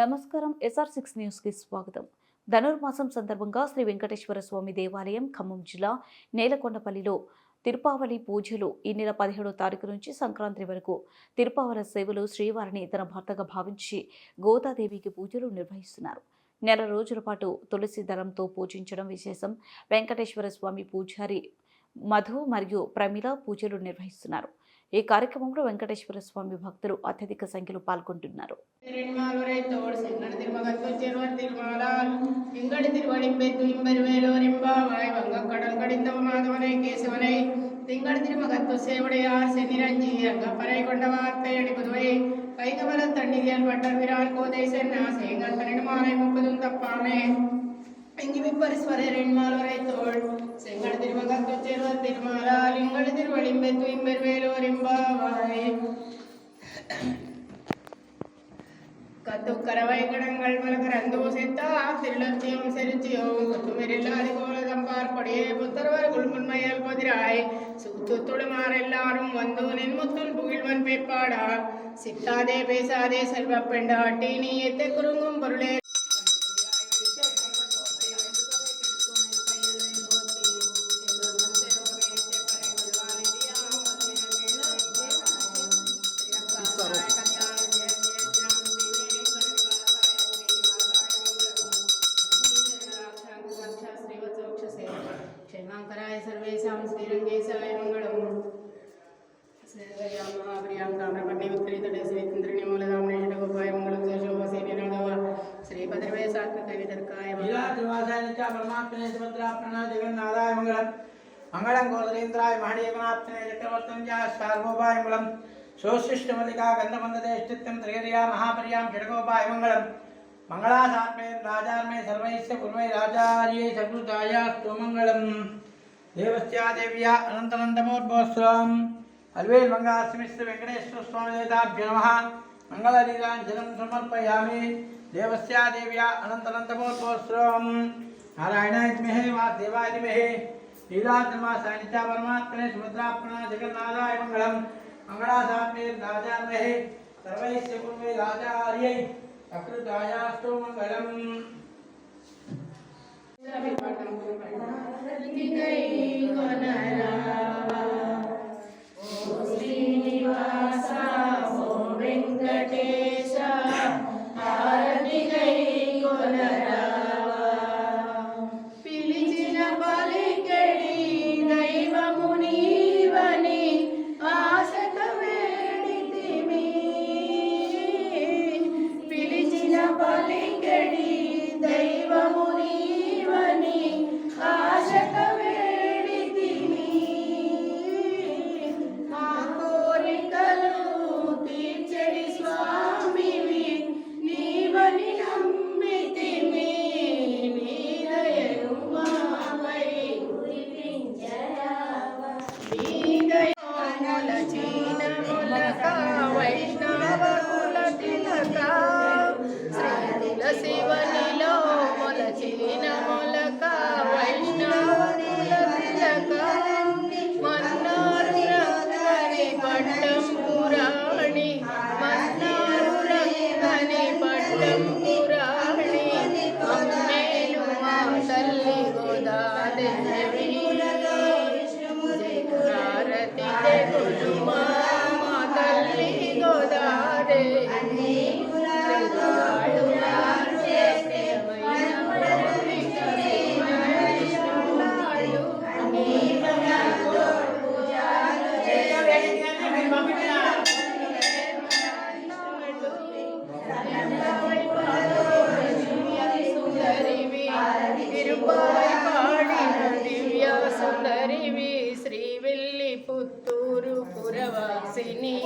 నమస్కారం. SR6 న్యూస్కి స్వాగతం. ధనుర్మాసం సందర్భంగా శ్రీ వెంకటేశ్వర స్వామి దేవాలయం ఖమ్మం జిల్లా నేలకొండపల్లిలో తిరుపావళి పూజలు ఈ నెల 17వ తారీఖు నుంచి సంక్రాంతి వరకు తిరుపావళ సేవలు శ్రీవారిని తన భర్తగా భావించి గోదాదేవికి పూజలు నిర్వహిస్తున్నారు. నెల రోజుల పాటు తులసి దళంతో పూజించడం విశేషం. వెంకటేశ్వర స్వామి పూజారి మధు మరియు ప్రమిళ పూజలు నిర్వహిస్తున్నారు. ఈ కార్యక్రమంలో వెంకటేశ్వర స్వామి భక్తులు అత్యధిక సంఖ్యలో పాల్గొంటున్నారు. செங்கட திருமகத்து சேர்வர் திருமாலா லிங்கட திருவடிம்பெத்து இம்பெர் வேலோரிம்பாவாய் கத்து கரவை கடங்கள் மலகரந்தோ செத்தா திருலட்சியம் செருச்சியோம் குத்துமெரில்லாதி கோலதம்பார் கொடியே புத்தரவர் குள்முன்மையல் கொதிராய் சுத்துத்துடுமாரெல்லாரும் வந்து நின்முத்துன் புகிழ்வன் பேப்பாடா சித்தாதே பேசாதே செல்வ பெண்டாட்டி நீ எத்தை குறுங்கும் பொருளே क्षेमांकराय सर्वेषां श्रीरंगेशाय मंगलम् श्रीरंगयां महाप्रियां ताम्रपर्णे उत्तरेतटे श्रीचन्द्रणे मूलधाम्ने षट्कोपाय मंगलं शोभसेने नादव श्रीपदर्वे सात्विकवितर्काय लीलाद्रिवासाय च परमात्मने सुभद्राप्रणा जगन्नाथाय मंगलम् मंगलं गोदरेन्द्राय महादेवनाथने चक्रवर्तं च सार्वभौमाय मंगलम् सोशिष्टमल्लिका गन्धमन्ददेष्टित्यं त्रिगर्या महापर्यां षट्कोपाय मंगलम् मंगलासात्मे राजार्मे सर्वैस्य पूर्वै राजार्यै सकृतायास्तु मंगलम् देवस्या देव्या अनन्तनन्दमोद्भवस्वाम् अल्वेल मंगास्मिश्र वेंकटेश्वर स्वामी देवताभ्यो नमः मंगललीलाञ्जनं समर्पयामि देवस्या देव्या अनन्तनन्दमोद्भवस्वाम् नारायणाय विद्महे वासुदेवाय धीमहि लीलाद्रिवासाय च परमात्मने सुभद्राप्रणा जगन्नाथाय मंगलम् मंगलासात्मे राजार्मे सर्वैस्य पूर्वै राजार्यै अकृतायास्तु मंगलम् श्रीनिवासा ओ वेंकटेश आरति गई कोनरावा पिलिचिन पलिकड़ी दैवमुनीवनि आशक वेडितिमि पिलिचिन पलिकड़ी दैवमुनीवनि आशक वेडितिमि मा कोरिकलु तीर्चడి स्वामिవి నీవని నమ్మితిమి నీ దయను మాపై కురిపించరావా నీ దయముల చీనములక వైష్ణవ కుల తిలక శ్రీల శివనిలో మొలచిన మొలక వైష్ణవ కుల తిలక మన్నారు రంగని పట్టం పురాణి మన్నారు రంగని పట్టం పురాణి అమ్మేలు మా తల్లి గోదాదేవి జయహారతి తెగులు మా తల్లి గోదాదేవి